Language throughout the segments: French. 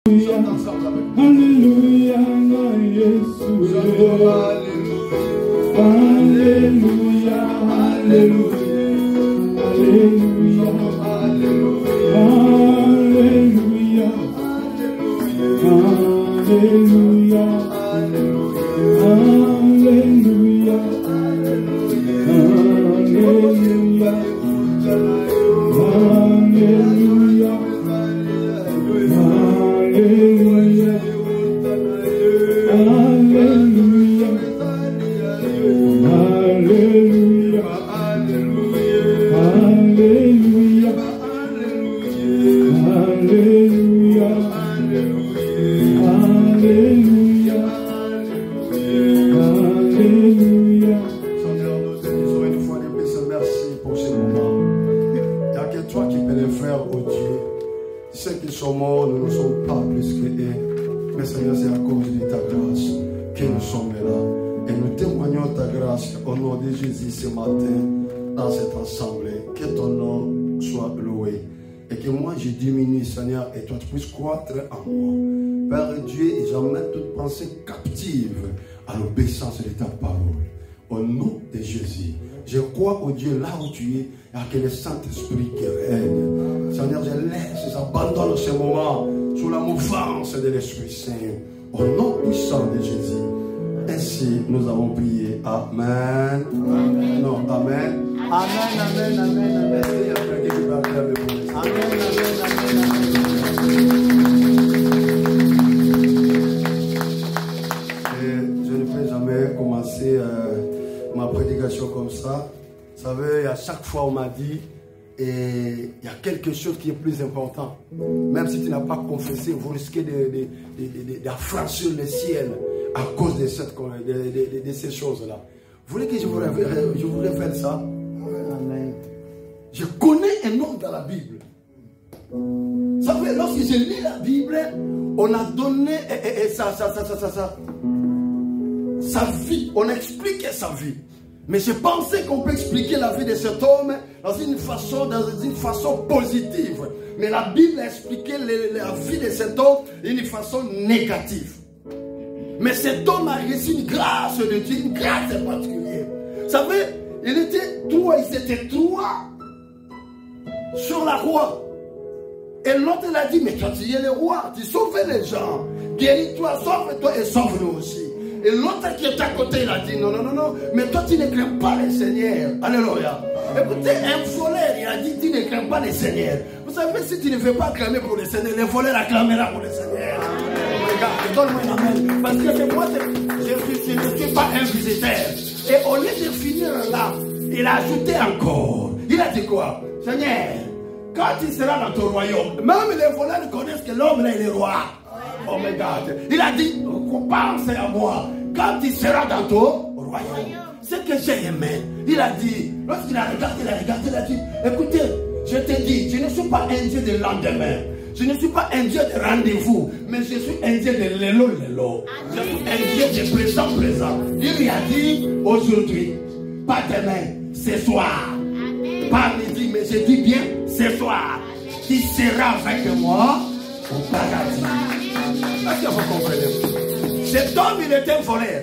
Alléluia, Jésus. Alléluia, alléluia, alléluia, alléluia, alléluia, alléluia, alléluia, alléluia. Nous ne sommes pas plus que eux. Mais Seigneur, c'est à cause de ta grâce que nous sommes là. Et nous témoignons ta grâce au nom de Jésus ce matin dans cette assemblée. Que ton nom soit loué. Et que moi je diminue, Seigneur, et toi tu puisses croître en moi. Père Dieu, et j'emmène toute pensée captive à l'obéissance de ta parole. Au nom de Jésus. Je crois au Dieu là où tu es, et à que le Saint-Esprit qui règne. Seigneur, je laisse, j'abandonne ce moment sous la mouvance de l'Esprit Saint. Au nom puissant de Jésus. Ainsi, nous avons prié. Amen. Amen. Non, Amen. Amen, amen, amen, amen. Il y a quelqu'un qui va acclamer pour nous. Amen, amen, amen. Je ne peux jamais commencer ma prédication comme ça. Vous savez, à chaque fois on m'a dit, et il y a quelque chose qui est plus important. Même si tu n'as pas confessé, vous risquez d'affranchir le ciel à cause de ces choses-là. Vous voulez que je vous révèle ça? Amen. Je connais un homme dans la Bible. Vous savez, lorsque je lis la Bible, on a donné sa vie, on a expliqué sa vie. Mais je pensais qu'on peut expliquer la vie de cet homme dans une façon positive. Mais la Bible a expliqué la vie de cet homme d'une façon négative. Mais cet homme a reçu une grâce de Dieu, une grâce particulière. Vous savez, ils étaient trois sur la croix. Et l'autre il a dit, mais toi tu es le roi, tu sauves les gens. Guéris-toi, sauve-toi et sauve-nous aussi. Et l'autre qui était à côté, il a dit, non, non, non, non, mais toi tu ne crains pas le Seigneur. Alléluia. Écoutez, un voleur, il a dit, tu ne crains pas le Seigneur. Vous savez, si tu ne veux pas acclamer pour le Seigneur, le voleur acclamera pour le Seigneur. Regarde, donne-moi une amen. Parce que c'est moi, je ne suis pas un visiteur. Et au lieu de finir là, il a ajouté encore. Il a dit quoi? Seigneur, quand tu seras dans ton royaume, même les voleurs connaissent que l'homme là, il est roi. Oh my God. Il a dit, pense à moi quand tu seras dans ton royaume. Ce que j'ai aimé, il a dit, lorsqu'il a regardé, il a dit, écoutez, je te dis, je ne suis pas un Dieu de lendemain. Je ne suis pas un Dieu de rendez-vous, mais je suis un Dieu de l'élo. Je suis un Dieu de présent. Il lui a dit, aujourd'hui, pas demain, ce soir. Pas midi, mais je dis bien, ce soir. Tu seras avec moi au paradis. Est-ce que vous comprenez? Cet homme, il était un voleur.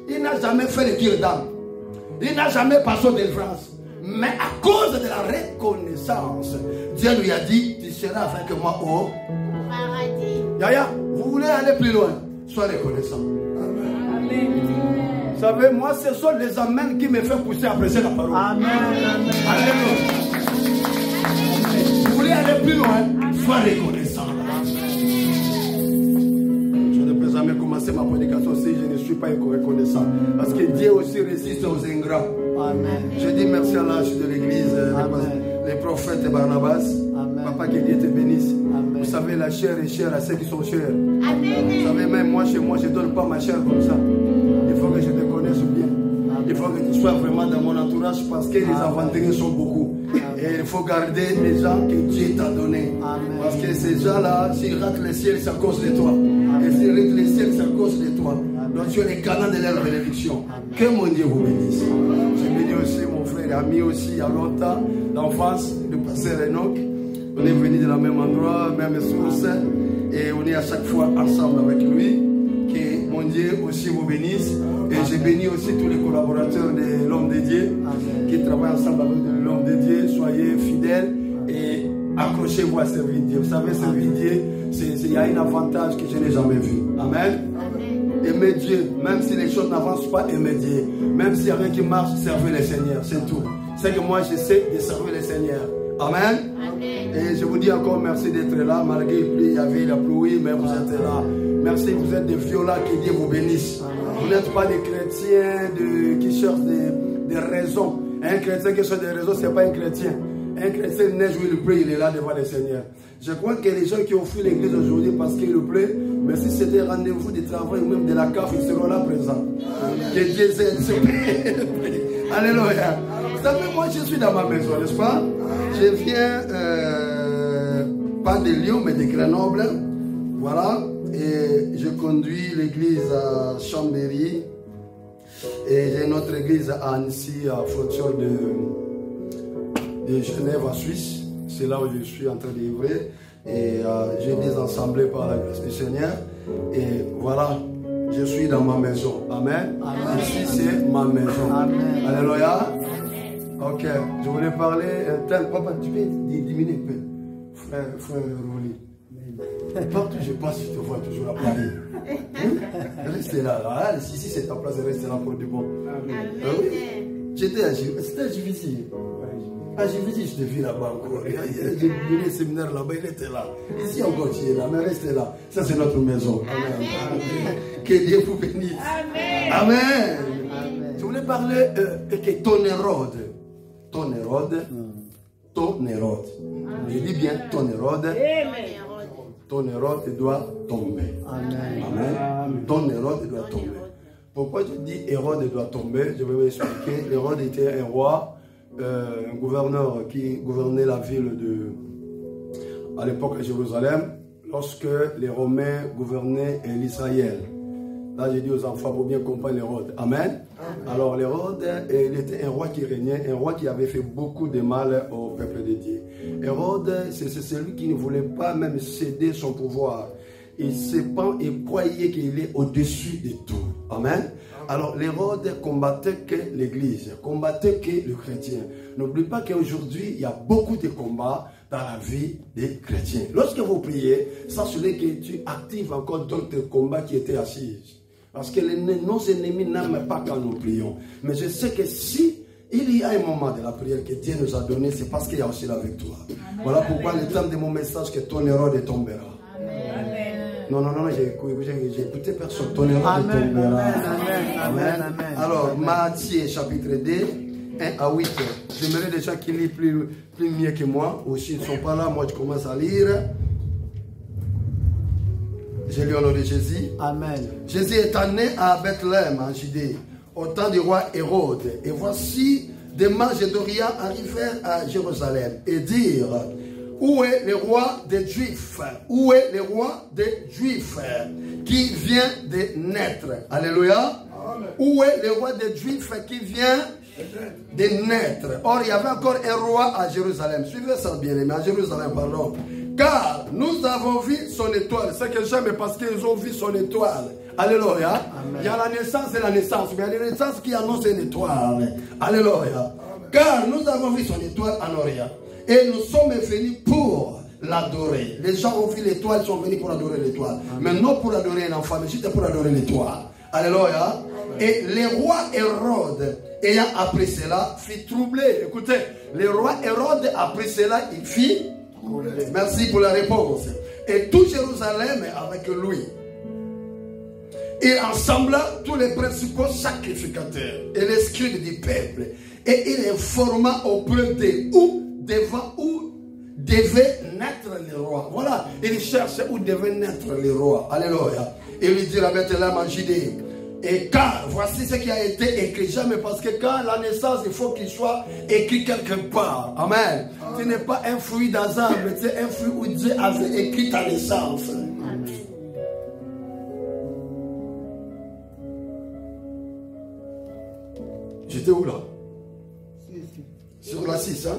Il n'a jamais fait le tir d'âme. Il n'a jamais passé de délivrance. Mais à cause de la reconnaissance, Dieu lui a dit, tu seras avec moi au paradis. Yaya, vous voulez aller plus loin? Soyez reconnaissant. Amen. Vous savez, moi, ce sont les amens qui me font pousser à presser la parole. Amen. Alléluia. Vous voulez aller plus loin? Soyez reconnaissant. Jamais commencé ma prédication si je ne suis pas reconnaissant. Parce que Dieu aussi résiste aux ingrats. Amen. Je dis merci à l'âge de l'église, les prophètes et Barnabas. Amen. Papa, que Dieu te bénisse. Amen. Vous savez, la chair est chère à ceux qui sont chers. Amen. Vous savez, même moi, chez moi, je ne donne pas ma chair comme ça. Il faut que je te connaisse bien. Amen. Il faut que tu sois vraiment dans mon entourage parce que les aventuriers sont beaucoup. Amen. Et il faut garder les gens que Dieu t'a donnés. Parce que ces gens-là, s'ils ratent le ciel, c'est à cause de toi. Et s'ils ratent le ciel, c'est à cause de toi. Donc tu es les canaux de leur bénédiction. Que mon Dieu vous bénisse. Je bénis aussi mon frère et ami aussi il y a longtemps, d'enfance, le pasteur Enoch. On est venu de la même endroit, même source. Et on est à chaque fois ensemble avec lui. Que mon Dieu aussi vous bénisse. Et je bénis aussi tous les collaborateurs de l'homme de Dieu qui travaillent ensemble avec l'homme de Dieu. Soyez fidèles et accrochez-vous à servir Dieu. Vous savez, servir Dieu, il y a un avantage que je n'ai jamais vu. Amen. Aimer Dieu, même si les choses n'avancent pas, aimer Dieu. Même s'il n'y a rien qui marche, servez le Seigneur, c'est tout. C'est que moi j'essaie de servir le Seigneur. Amen. Et je vous dis encore merci d'être là, malgré il y avait la pluie, mais vous êtes là. Merci, vous êtes des violents, que Dieu vous bénisse. Vous n'êtes pas des chrétiens qui cherchent des raisons. Un chrétien qui cherche des raisons, ce n'est pas un chrétien. Un chrétien neige où il pleut, il est là devant le Seigneur. Je crois que les gens qui ont fui l'église aujourd'hui parce qu'il pleut, mais si c'était rendez-vous de travail ou même de la CAF, ils seront là présents. Que Dieu aide. Alléluia. Vous savez, moi je suis dans ma maison, n'est-ce pas? Je viens pas de Lyon, mais de Grenoble. Voilà. Et je conduis l'église à Chambéry. Et j'ai une autre église à Annecy, à frontière de Genève, en Suisse. C'est là où je suis en train d'œuvrer. Et j'ai des assemblées par la grâce du Seigneur. Et voilà, je suis dans ma maison. Amen. Amen. Ici, c'est ma maison. Amen. Alléluia. Ok, je voulais parler un thème. Papa, tu peux diminuer un peu. Frère Roli. Partout je passe, je te vois toujours à Paris. Restez là. Ici, c'est ta place, restez là pour du bon. J'étais à Jivici. À Jivici, je te vis là-bas encore. J'ai vu le séminaire là-bas, il était là. Ici encore, tu es là, mais restez là. Ça, c'est notre maison. Amen. Que Dieu vous bénisse. Amen. Amen. Je voulais parler que ton Hérode. Je dis bien ton Hérode. Ton Hérode doit tomber. Amen. Amen. Ton Hérode doit tomber. Pourquoi je dis Hérode doit tomber? Je vais vous expliquer. Hérode était un roi, un gouverneur qui gouvernait la ville à l'époque de Jérusalem, lorsque les Romains gouvernaient l'Israël. Là, j'ai dit aux enfants pour bien comprendre l'Hérode. Amen. Alors, l'Hérode, il était un roi qui régnait, un roi qui avait fait beaucoup de mal au peuple de Dieu. Hérode, c'est celui qui ne voulait pas même céder son pouvoir. Il croyait qu'il est au-dessus de tout. Amen. Alors, l'Hérode combattait que l'Église, combattait que le chrétien. N'oublie pas qu'aujourd'hui, il y a beaucoup de combats dans la vie des chrétiens. Lorsque vous priez, sachez que tu actives encore d'autres combats qui étaient assis. Parce que nos ennemis n'aiment pas quand nous prions. Mais je sais que si il y a un moment de la prière que Dieu nous a donné, c'est parce qu'il y a aussi la victoire. Amen. Voilà pourquoi le thème de mon message, que ton Hérode tombera. Amen. Non, j'ai écouté personne. Ton Hérode tombera. Amen. Alors, Matthieu chapitre 2, 1 à 8. J'aimerais des gens qui lisent plus mieux que moi. Ou s'ils ne sont pas là, moi je commence à lire. J'ai lu au nom de Jésus. Amen. Jésus est né à Bethléem, en Judée, au temps du roi Hérode. Et voici, des mages d'Orient arrivèrent à Jérusalem et dirent: où est le roi des Juifs? Où est le roi des Juifs qui vient de naître? Alléluia. Amen. Où est le roi des Juifs qui vient de naître? Or, il y avait encore un roi à Jérusalem. Suivez ça bien, mais à Jérusalem, pardon. Car nous avons vu son étoile. C'est que j'aime parce qu'ils ont vu son étoile. Alléluia. Amen. Il y a la naissance et la naissance. Mais il y a la naissance qui annonce une étoile. Alléluia. Amen. Car nous avons vu son étoile en Orient. Et nous sommes venus pour l'adorer. Les gens ont vu l'étoile, ils sont venus pour adorer l'étoile. Mais non pour adorer un enfant, mais juste pour adorer l'étoile. Alléluia. Amen. Et le roi Hérode, ayant appris cela, fit troubler. Écoutez, le roi Hérode, après cela, il fit. Merci pour la réponse. Et tout Jérusalem avec lui. Il ensembla tous les principaux sacrificateurs et les scribes du peuple. Et il informa auprès d'eux où devait naître le roi. Voilà, il cherche où devait naître le roi. Alléluia. Il lui dit à Bethléem en Judée. Et car, voici ce qui a été écrit. Jamais, parce que quand la naissance, il faut qu'il soit écrit quelque part. Amen. Ce n'est pas un fruit d'hasard, mais c'est un fruit où Dieu avait écrit ta naissance. Amen. J'étais où là? Sur la 6, hein?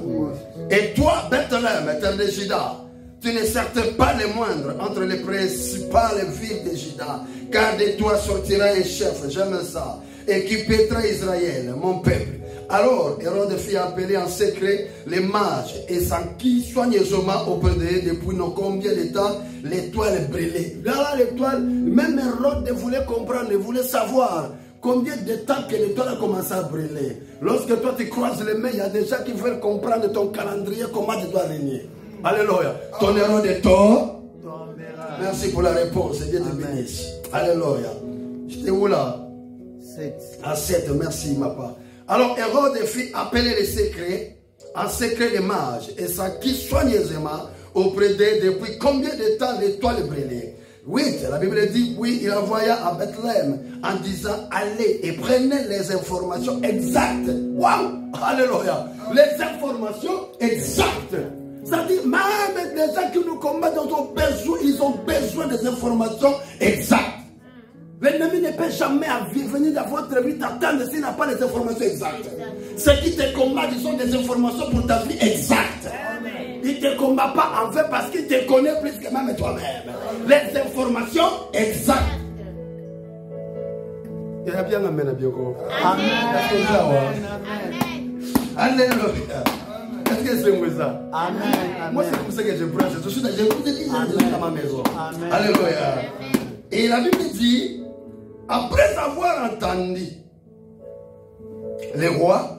Et toi, Bethléem, terre de Juda, tu ne sortais pas les moindres entre les principales villes de Juda, car de toi sortira un chef, j'aime ça, et qui pétera Israël, mon peuple. Alors, Hérode fit appeler en secret les mages et s'enquit soigneusement auprès d'eux depuis combien de temps l'étoile brûlait. Là, l'étoile, même Hérode voulait comprendre, il voulait savoir combien de temps que l'étoile a commencé à brûler. Lorsque toi tu croises les mains, il y a des gens qui veulent comprendre ton calendrier, comment tu dois régner. Alléluia. Ton Hérode est tort. Merci pour la réponse. Dieu te bénisse. Alléluia. J'étais où là? 7. À 7, merci ma part. Alors Hérode fit appeler les secrets, en secret les mages, et s'enquit soigneusement auprès d'eux depuis combien de temps l'étoile brûlait. 8, la Bible dit, oui, il envoya à Bethléem en disant, allez et prenez les informations exactes. Waouh! Alléluia! Les informations exactes. C'est-à-dire, même les gens qui nous combattent, ils ont besoin des informations exactes. L'ennemi ne peut jamais venir dans votre vie t'attendre s'il n'a pas les informations exactes. Ceux qui te combattent, ils ont des informations pour ta vie exactes. Il ne te combat pas en fait parce qu'il te connaît plus que même toi-même. Les informations exactes. Il y a bien amen à bien quoi. Amen. Alléluia. Est-ce que c'est moi ça? Amen. Moi c'est comme ça que je prêche. Je suis dans ma maison. Amen. Alléluia. Et la Bible dit, après avoir entendu les rois,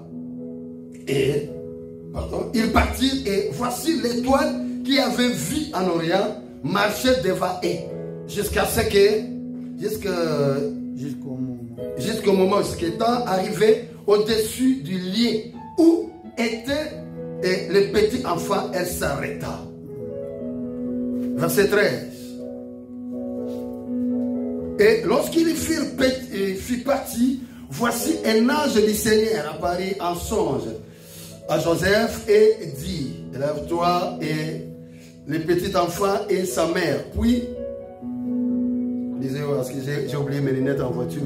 ils partirent et voici l'étoile qui avait vu en Orient marcher devant eux jusqu'au moment où étant arrivé au-dessus du lieu où était le petit enfant, elle s'arrêta. Verset 13. Et lorsqu'ils furent partis, voici un ange du Seigneur apparut en songe à Joseph et dit, lève-toi et le petit enfant et sa mère. Puis, lisez, parce que j'ai oublié mes lunettes en voiture.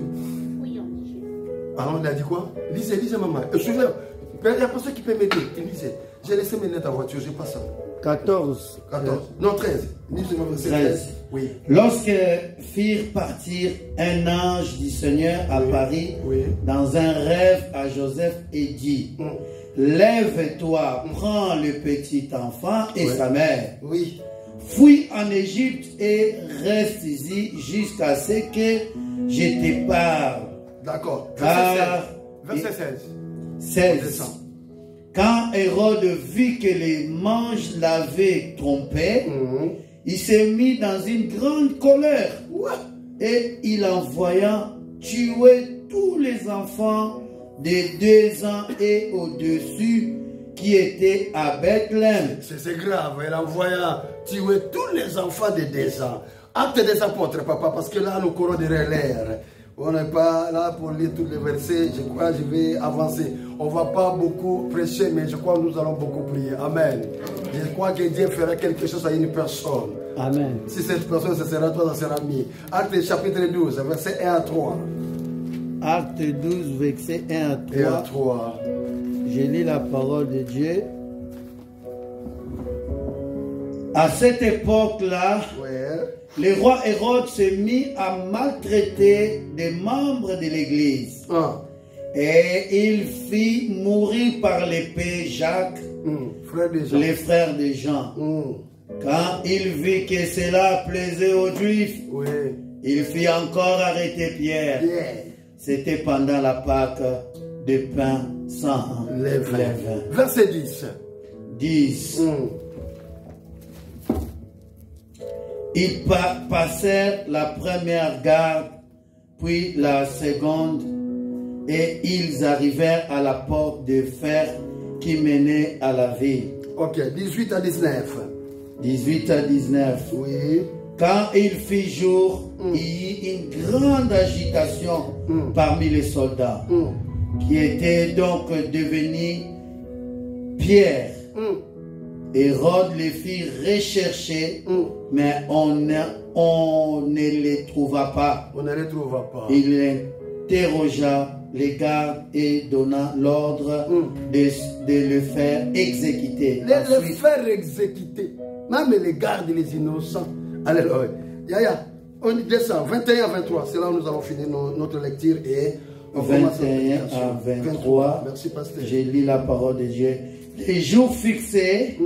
Alors, il a dit quoi? Lisez, maman. Il n'y a pas ceux qui peuvent m'aider. Lisez. J'ai laissé mes lunettes en voiture, j'ai pas ça. 14. Non, 13. Lisez-moi, verset 13. Oui. Lorsque firent partir, un ange du Seigneur apparut dans un rêve à Joseph et dit, lève-toi, prends le petit enfant et sa mère. Oui. Fuis en Égypte et reste ici jusqu'à ce que je te parle. D'accord. Verset 16. Quand Hérode vit que les mages l'avaient trompé, il s'est mis dans une grande colère. Et il envoya tuer tous les enfants de 2 ans et au-dessus qui étaient à Bethléem. C'est grave, il envoya tuer tous les enfants de 2 ans. Acte des apôtres, papa, parce que là, nous courons derrière l'air. On n'est pas là pour lire tous les versets. Je crois que je vais avancer. On ne va pas beaucoup prêcher, mais je crois que nous allons beaucoup prier. Amen. Je crois que Dieu fera quelque chose à une personne. Amen. Si cette personne, ce sera toi, ça sera mis. Acte chapitre 12, verset 1 à 3. Acte 12, verset 1 à 3. 1 à 3. Je lis la parole de Dieu. À cette époque-là, le roi Hérode se mit à maltraiter des membres de l'église. Et il fit mourir par l'épée Jacques, les frères de Jean. Quand il vit que cela plaisait aux Juifs, il fit encore arrêter Pierre. C'était pendant la Pâque de pain sans levain. Verset 10. 10. Ils passèrent la première garde, puis la seconde, et ils arrivèrent à la porte de fer qui menait à la ville. Ok, 18 à 19. 18 à 19. Oui. Quand il fit jour, il y eut une grande agitation parmi les soldats, qui étaient donc devenus Pierre. Hérode les fit rechercher, mais on ne les trouva pas. On ne les trouva pas. Il interrogea les gardes et donna l'ordre de le faire exécuter. Le faire exécuter. Même les gardes, les innocents. Alléluia. Yaya, on descend 21 à 23. C'est là où nous avons fini notre lecture et on 21 à 23. Merci, pasteur. J'ai lu la parole de Dieu. Les jours fixés,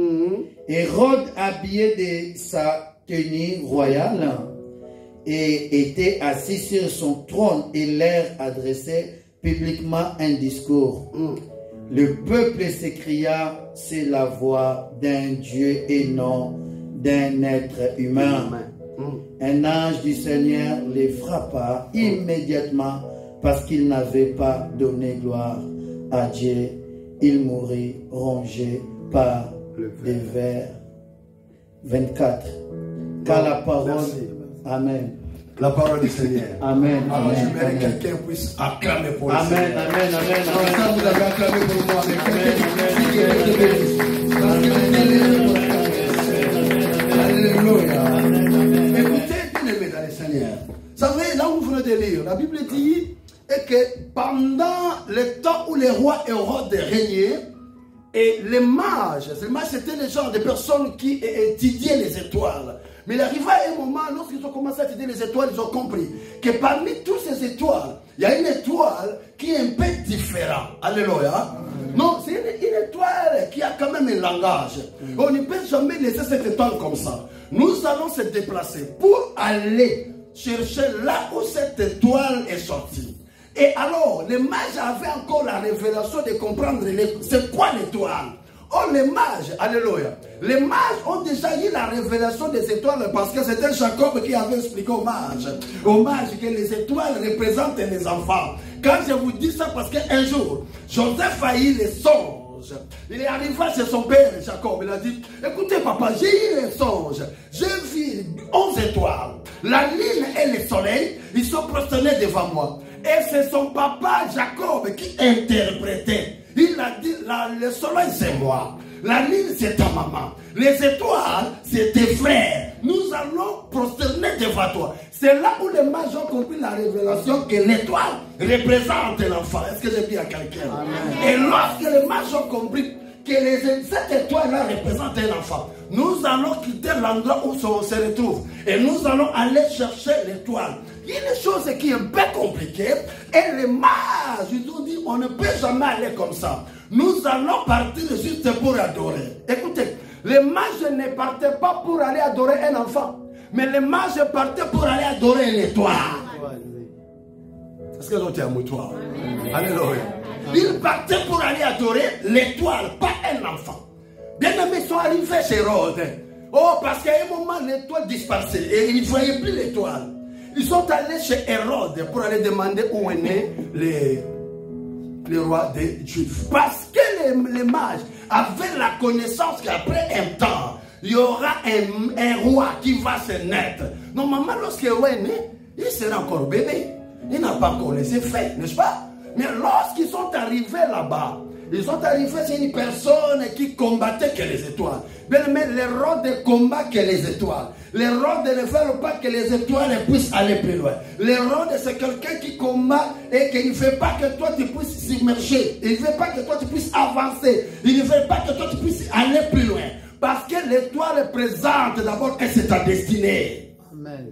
Hérode, habillé de sa tenue royale, et était assis sur son trône et leur adressait publiquement un discours. Le peuple s'écria, c'est la voix d'un Dieu et non d'un être humain. Un ange du Seigneur les frappa immédiatement parce qu'il n'avait pas donné gloire à Dieu. Il mourut rongé par les vers. 24. Car la parole... Merci. Amen. La parole du Seigneur. Amen. Alors Amen. j'aimerais que Amen. quelqu'un puisse acclamer pour le Amen. Seigneur. Amen. Amen. Comme ça, Amen. vous avez acclamé pour moi. Mais quelqu'un qui Amen. puisse dire que Dieu bénisse. Parce que Alléluia. Écoutez, bien-aimés dans le Seigneur. Vous savez, là où vous venez de lire, la Bible dit que pendant le temps où les rois Hérode régnaient, et les mages c'était le genre de personnes qui étudiaient les étoiles. Mais il arriva un moment, lorsqu'ils ont commencé à étudier les étoiles, ils ont compris que parmi toutes ces étoiles, il y a une étoile qui est un peu différente. Alléluia. Non, c'est une étoile qui a quand même un langage. On ne peut jamais laisser cette étoile comme ça. Nous allons se déplacer pour aller chercher là où cette étoile est sortie. Et alors, les mages avaient encore la révélation de comprendre c'est quoi l'étoile. Oh, les mages, alléluia. Les mages ont déjà eu la révélation des étoiles parce que c'était Jacob qui avait expliqué aux mages que les étoiles représentent les enfants. Quand je vous dis ça, parce qu'un jour, Joseph a eu les songes. Il est arrivé chez son père, Jacob. Il a dit, écoutez papa, j'ai eu les songes. J'ai vu 11 étoiles. La lune et le soleil, ils sont prosternés devant moi. Et c'est son papa, Jacob, qui interprétait. Il a dit, le soleil c'est moi. La lune c'est ta maman. Les étoiles c'est tes frères. Nous allons prosterner devant toi. C'est là où les mages ont compris la révélation que l'étoile représente l'enfant. Est-ce que j'ai dit à quelqu'un? Et lorsque les mages ont compris que cette étoile-là représente un enfant, nous allons quitter l'endroit où on se retrouve. Et nous allons aller chercher l'étoile. Il y a une chose qui est un peu compliquée. Et les mages, ils ont dit, on ne peut jamais aller comme ça. Nous allons partir juste pour adorer. Écoutez, les mages ne partaient pas pour aller adorer un enfant. Mais les mages partaient pour aller adorer l'étoile. Est-ce que l'autre est à toi? Alléluia. Ils partaient pour aller adorer l'étoile, pas un enfant. Bien aimés, ils sont arrivés chez Hérode. Oh, parce qu'à un moment, l'étoile disparaissait et ils ne voyaient plus l'étoile. Ils sont allés chez Hérode pour aller demander où est né les rois des Juifs. Parce que les mages avaient la connaissance qu'après un temps, il y aura un roi qui va se naître. Normalement, lorsqu'un roi est né, il sera encore bébé. Il n'a pas encore les effets, n'est-ce pas? Mais lorsqu'ils sont arrivés là-bas, ils sont arrivés chez une personne qui combattait que les étoiles. Mais l'Hérode ne combat que les étoiles. L'Hérode ne veut pas que les étoiles puissent aller plus loin. L'Hérode, c'est quelqu'un qui combat et qui ne veut pas que toi tu puisses s'immerger. Il ne veut pas que toi tu puisses avancer. Il ne veut pas que toi tu puisses aller plus loin. Parce que l'étoile présente d'abord que c'est ta destinée. Amen.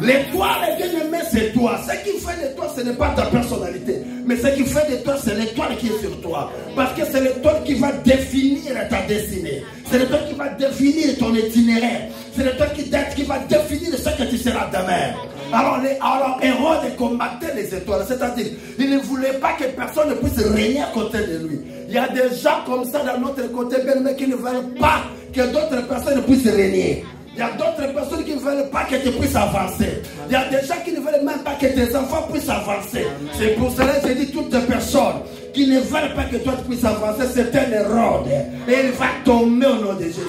L'étoile, bien aimé, c'est toi. Ce qui fait de toi, ce n'est pas ta personnalité. Mais ce qui fait de toi, c'est l'étoile qui est sur toi. Parce que c'est l'étoile qui va définir ta destinée. C'est l'étoile qui va définir ton itinéraire. C'est l'étoile qui va définir ce que tu seras demain. Alors Hérode combattait les étoiles. C'est-à-dire, il ne voulait pas que personne ne puisse régner à côté de lui. Il y a des gens comme ça dans notre côté, mais qui ne veulent pas que d'autres personnes puissent régner. Il y a d'autres personnes qui ne veulent pas que tu puisses avancer. Il y a des gens qui ne veulent même pas que tes enfants puissent avancer. C'est pour cela que je dis toutes les personnes qui ne veulent pas que toi tu puisses avancer, c'est un Hérode. Et il va tomber au nom de Jésus.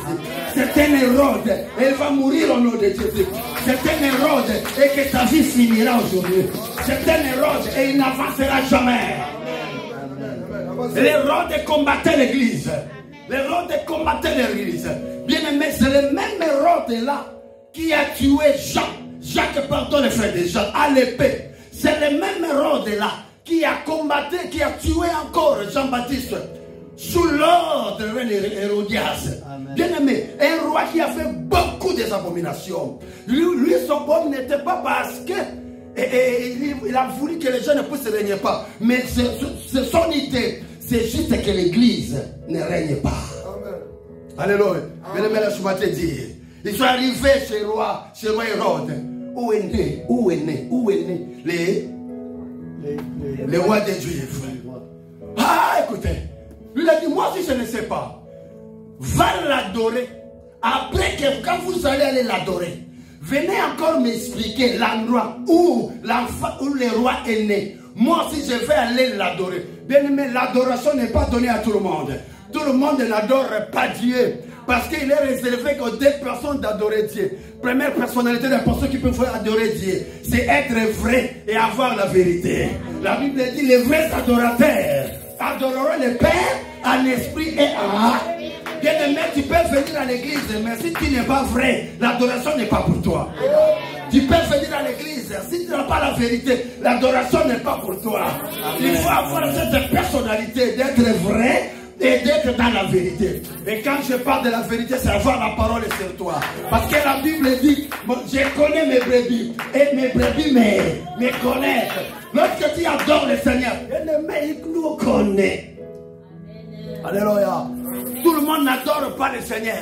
C'est un Hérode. Et il va mourir au nom de Jésus. C'est un Hérode. Et que ta vie finira aujourd'hui. C'est un Hérode. Et il n'avancera jamais. L'Hérode combattait l'église. L'Hérode combattait l'église. Bien aimé, c'est le même Hérode là qui a tué Jean. Jacques, pardon, le frère de Jean, à l'épée. C'est le même Hérode là qui a combattu, qui a tué encore Jean-Baptiste. sous l'ordre de reine Hérodias. Bien aimé, un roi qui a fait beaucoup des abominations. Lui son problème n'était pas parce que il a voulu que les gens ne puissent régner pas. Mais c'est son idée. C'est juste que l'église ne règne pas. Alléluia. Bien aimé, laisse-moi te dire. Ils sont arrivés chez le roi Hérode. Où est né les rois des Juifs? Ah, écoutez. Lui a dit, moi aussi je ne sais pas. Va l'adorer. Après que quand vous allez aller l'adorer, venez encore m'expliquer l'endroit où le roi est né. Moi aussi je vais aller l'adorer. Bien aimé, l'adoration n'est pas donnée à tout le monde. Tout le monde n'adore pas Dieu. Parce qu'il est réservé aux deux personnes d'adorer Dieu. Première personnalité des personnes qui peuvent adorer Dieu, c'est être vrai et avoir la vérité. La Bible dit les vrais adorateurs adoreront le Père en esprit et en âme. Bien aimé, tu peux venir à l'église, mais si tu n'es pas vrai, l'adoration n'est pas pour toi. Tu peux venir à l'église, si tu n'as pas la vérité, l'adoration n'est pas pour toi. Il faut avoir cette personnalité d'être vrai et d'être dans la vérité. Et quand je parle de la vérité, c'est avoir la parole sur toi. Parce que la Bible dit, je connais mes brebis et mes brebis me connaissent. Lorsque tu adores le Seigneur, il nous connaît. Alléluia. Tout le monde n'adore pas le Seigneur.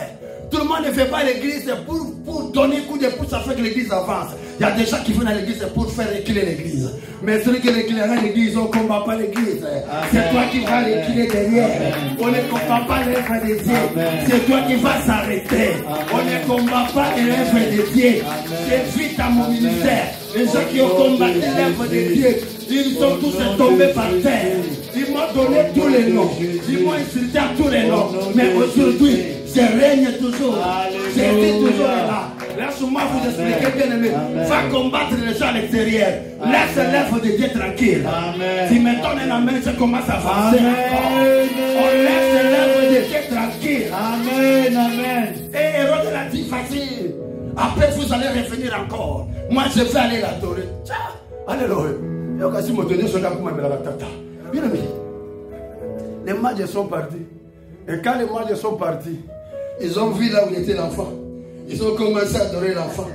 Tout le monde ne fait pas l'église pour donner coup de pouce afin que l'église avance. Il y a des gens qui viennent à l'église pour faire reculer l'église. Mais celui qui éclairera l'église, on ne combat pas l'église. C'est toi qui vas reculer derrière. On ne combat pas l'œuvre de Dieu. C'est toi qui vas s'arrêter. On ne combat pas l'œuvre de Dieu. J'invite à mon ministère. Les gens qui ont combattu l'œuvre de Dieu, ils sont tous tombés par terre. Ils m'ont donné tous les noms. Ils m'ont insulté à tous les noms. Mais aujourd'hui, je règne toujours. Je vis toujours là. Laisse-moi vous expliquer, bien aimé. Va combattre les gens à l'extérieur. Laisse l'œuvre de Dieu tranquille. Si me donne un amen, je commence à avancer. On laisse l'œuvre de Dieu tranquille. Amen, amen. Et Hérode l'a dit facile. Après, vous allez revenir encore. Moi, je vais aller l'adorer. Alléluia. Bien aimé, les mages sont partis. Et quand les mages sont partis, ils ont vu là où était l'enfant. Ils ont commencé à adorer l'enfant.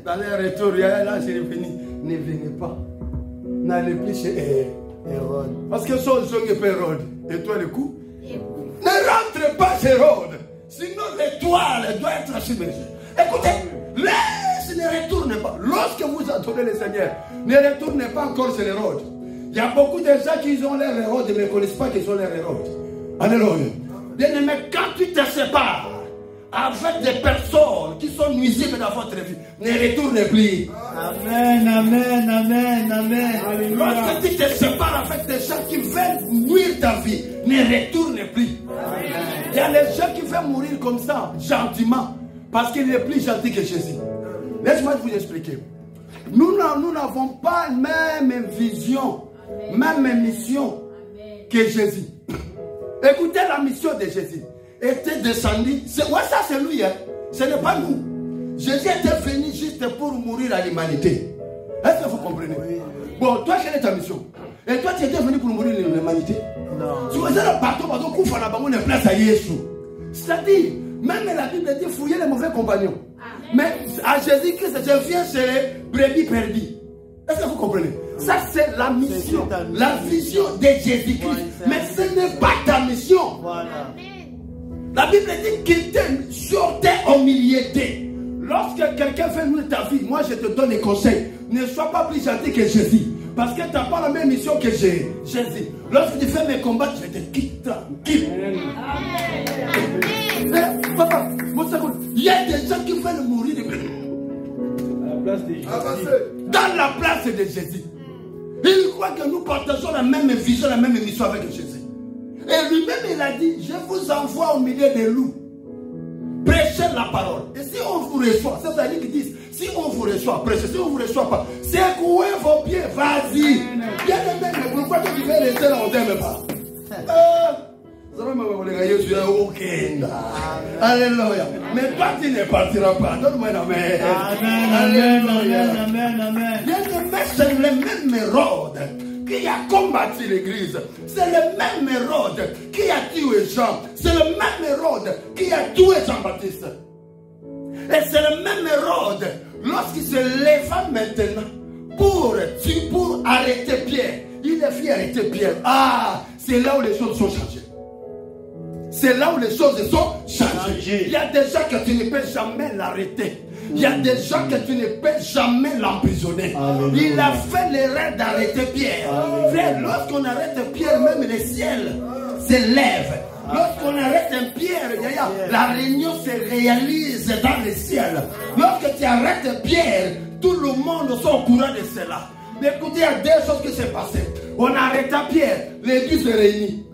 Dans leur retour, là, c'est revenu. Ne venez pas. N'allez plus chez Hérode. Parce que son jeu est Hérode. Et toi, le coup? Ne rentre pas chez Hérode. Sinon, l'étoile doit être submergée. Écoutez, ne retourne pas. Lorsque vous adorez le Seigneur, ne retournez pas encore chez Hérode. Il y a beaucoup de gens qui ont l'air Hérode, mais ne connaissent pas qu'ils ont l'air Hérode. Alléluia. Bien aimé, quand tu te sépares avec des personnes qui sont nuisibles dans votre vie, ne retourne plus. Amen, amen, amen, amen. Lorsque tu te sépares avec des gens qui veulent nuire ta vie, ne retourne plus. Il y a des gens qui veulent mourir comme ça, gentiment, parce qu'il est plus gentil que Jésus. Laisse-moi vous expliquer. Nous n'avons pas la même vision, même mission que Jésus. Écoutez la mission de Jésus. Était descendu. Ça c'est lui. Hein. Ce n'est pas nous. Jésus était venu juste pour mourir à l'humanité. Est-ce que vous comprenez? Bon, toi, quelle est ta mission? Et toi, tu étais venu pour mourir à l'humanité? Non. Tu faisais le bateau, on place à Jésus. C'est-à-dire, même la Bible dit fouiller les mauvais compagnons. Mais à Jésus-Christ, je viens chez les brebis perdues. Est-ce que vous comprenez? Ça, c'est la mission, la vision de Jésus-Christ. Mais ce n'est pas ta mission. Voilà. La Bible dit qu'il te sortait au milieu d'eux. Lorsque quelqu'un fait nous ta vie, moi je te donne des conseils. Ne sois pas plus gentil que Jésus. Parce que tu n'as pas la même mission que Jésus. Lorsque tu fais mes combats, je te quitte tranquille. Papa, il y a des gens qui veulent mourir dans la place de Jésus. Il croit que nous partageons la même vision, la même mission avec Jésus. Et lui-même, il a dit, je vous envoie au milieu des loups. Prêchez la parole. Et si on vous reçoit, c'est ça qu'ils disent, si on vous reçoit, prêchez. Si on ne vous reçoit pas, secouez vos pieds, vas-y. Bien aimé, pourquoi tu veux rester là, on ne t'aime pas? Alléluia. Mais toi, tu ne partiras pas. Donne-moi une amen. Amen, amen, amen, amen. Bien aimé, c'est le même Hérode qui a combattu l'église. C'est le même Hérode qui a tué Jean. C'est le même Hérode qui a tué Jean-Baptiste. Et c'est le même Hérode, lorsqu'il se leva maintenant pour arrêter Pierre, il a fait arrêter Pierre. Ah, c'est là où les choses sont changées. C'est là où les choses sont changées. Il y a des gens que tu ne peux jamais l'arrêter. Il y a des gens que tu ne peux jamais l'emprisonner. Il a fait l'erreur d'arrêter Pierre. Frère, lorsqu'on arrête Pierre, même les ciels s'élèvent. Lorsqu'on arrête un Pierre, la réunion se réalise dans le ciel. Lorsque tu arrêtes Pierre, tout le monde est au courant de cela. Mais écoutez, il y a deux choses qui s'est passé. On arrêta Pierre, l'église est réunie.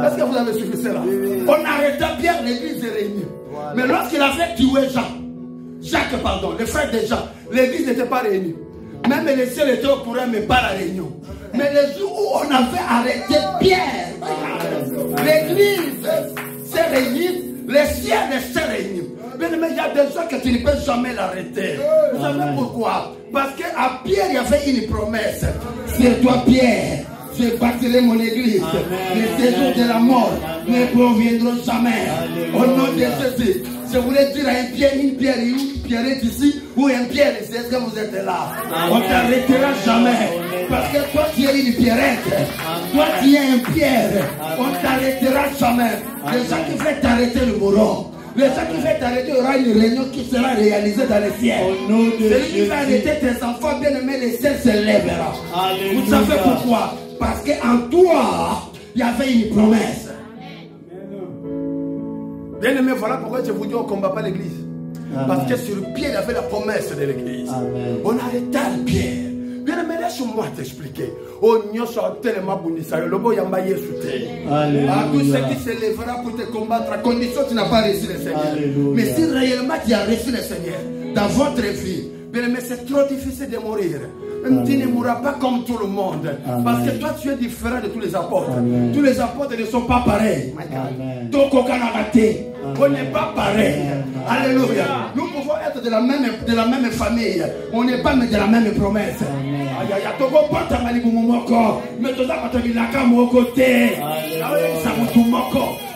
Est-ce que vous avez suivi cela? On arrêta Pierre, l'église est réunie. Mais lorsqu'il a fait tuer Jacques, le frère de Jean, l'église n'était pas réunie. Même les ciels étaient au courant, mais pas la réunion. Mais le jour où on avait arrêté Pierre, l'église s'est réunie, les ciels s'est réunis. Mais il y a des gens que tu ne peux jamais l'arrêter. Vous savez pourquoi? Parce qu'à Pierre, il y avait une promesse. C'est toi, Pierre. Je bâtirai mon église. Les séjours de la mort ne proviendront jamais. Au nom de Jésus. Je voulais dire à une pierre ici ou un pierre ici. Est-ce que vous êtes là? On ne t'arrêtera jamais. Parce que toi tu es une pierrette. Toi tu es un pierre. On ne t'arrêtera jamais. Les gens qui veulent t'arrêter le mourront. Les gens qui veulent t'arrêter, il y aura une réunion qui sera réalisée dans le ciel. Celui qui va arrêter tes enfants, bien aimés, le ciel se lèvera. Vous savez pourquoi? Parce qu'en toi, il y avait une promesse. Bien aimé, voilà pourquoi je vous dis on ne combat pas l'église. Parce que sur Pierre, il y avait la promesse de l'église. On arrêta Pierre. Bien aimé, laisse-moi t'expliquer. Oh, nous sommes tellement bénis. Le beau yamba yesoute. À tous ceux qui se lèvera pour te combattre, à condition que tu n'as pas reçu le Seigneur. Mais si réellement tu as reçu le Seigneur dans votre vie, bien aimé, c'est trop difficile de mourir. Tu ne mourras pas comme tout le monde. Parce que toi, tu es différent de tous les apôtres. Tous les apôtres ne sont pas pareils. On n'est pas pareil. Alléluia. Nous pouvons être de la même famille. On n'est pas de la même promesse.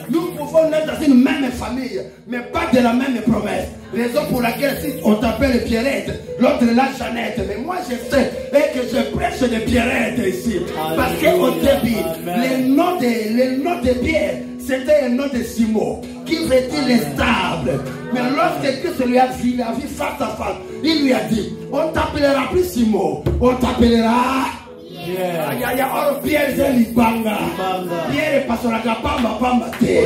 Nous pouvons être dans une même famille, mais pas de la même promesse. Raison pour laquelle si on t'appelle Pierrette, l'autre est la Jeannette. Mais moi je sais et que je prêche de Pierrette ici. Parce qu'au début, le nom de Pierre, c'était un nom de Simon, qui veut dire stable. Mais lorsque Christ lui a vu face à face, il lui a dit, on t'appellera plus Simon, on t'appellera Pierre c'est Libanga. Pierre est passé à la pamba te. Pierre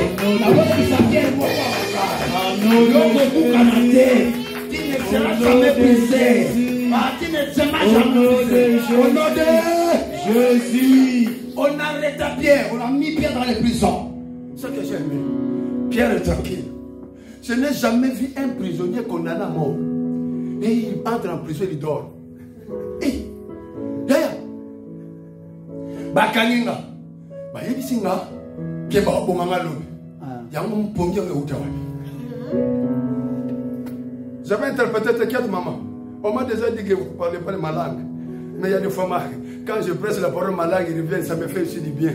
tu ne seras jamais brisé. Tu ne seras jamais brisé. Au nom de Jésus. On arrête Pierre, on a mis Pierre dans les prisons. Ce que j'ai aimé, Pierre est tranquille. Je n'ai jamais vu un prisonnier condamné à mort. Et il entre en prison, il dort. Et Bakaninga, Bayibisinga, Keba Bomangalo, Yamon Pongia Outawa. J'avais interprété tes quatre mamans. On m'a déjà dit que vous ne parlez pas de ma langue. Mais il y a des fois, quand je presse la parole de ma langue, il revient, ça me fait aussi du bien.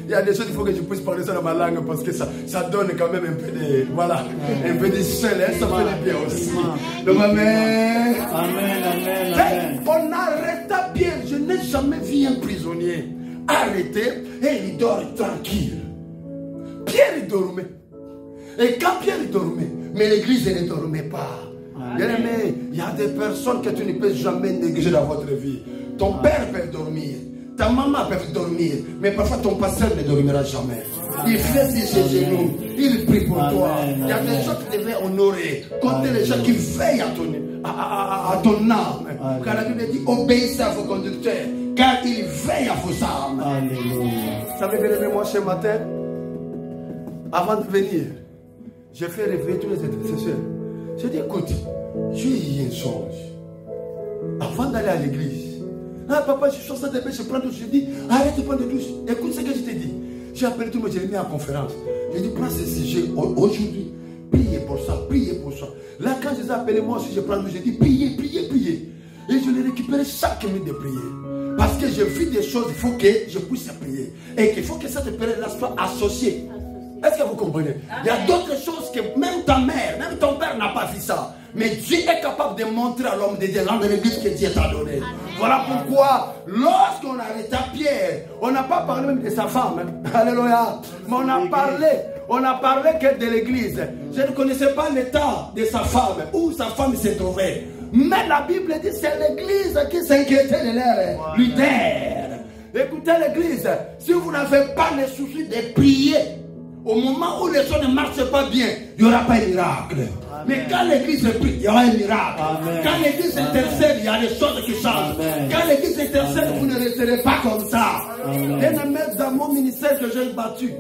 Il y a des choses, il faut que je puisse parler ça dans ma langue parce que ça donne quand même un peu de, voilà, un peu de sel, ça fait du bien aussi. Donc, amen. Amen. On arrêta bien. Je n'ai jamais vu un prisonnier arrêté et il dort tranquille. Pierre il dormait. Et quand Pierre il dormait, mais l'église ne dormait pas. Bien aimé, il y a des personnes que tu ne peux jamais négliger dans votre vie. Ton père peut dormir. Ta maman peut dormir, mais parfois ton pasteur ne dormira jamais. Il fait ses genoux, il prie pour toi. Il y a des gens que tu devais honorer. Comptez les gens qui veillent à ton âme. Car la Bible dit obéissez à vos conducteurs, car ils veillent à vos âmes. Vous savez, bien aimé, moi ce matin, avant de venir, j'ai fait réveiller tous les intercesseurs. J'ai dit écoute, j'ai eu un songe. Avant d'aller à l'église, ah papa, je suis sorti de je prends douche. Je dis, arrête de prendre de douche. Écoute ce que je t'ai dit. J'ai appelé tout le monde, je l'ai mis en conférence. J'ai dit, prends ce sujet aujourd'hui. Priez pour ça, priez pour ça. Là, quand je les ai appelés, moi aussi, je prends douche. J'ai dit, priez. Et je l'ai récupéré chaque minute de prier. Parce que je vis des choses, il faut que je puisse prier. Et qu'il faut que cette période-là soit associée. Est-ce que vous comprenez? Il y a d'autres choses que même ta mère, même ton père n'a pas vu ça. Mais Dieu est capable de montrer à l'homme de Dieu dans l'église que Dieu t'a donné. Voilà pourquoi, lorsqu'on arrêta Pierre, on n'a pas parlé même de sa femme. Alléluia. Mais on a parlé que de l'église. Je ne connaissais pas l'état de sa femme, où sa femme se trouvait. Mais la Bible dit que c'est l'église qui s'inquiétait de leur Luther. Écoutez l'église, si vous n'avez pas le souci de prier, au moment où les choses ne marchent pas bien, il n'y aura pas de miracle. Amen. Mais quand l'église prie, il y aura un miracle. Amen. Quand l'église intercède, il y a des choses qui changent. Amen. Quand l'église intercède, vous ne resterez pas comme ça. Bien-aimé, dans mon ministère que j'ai battu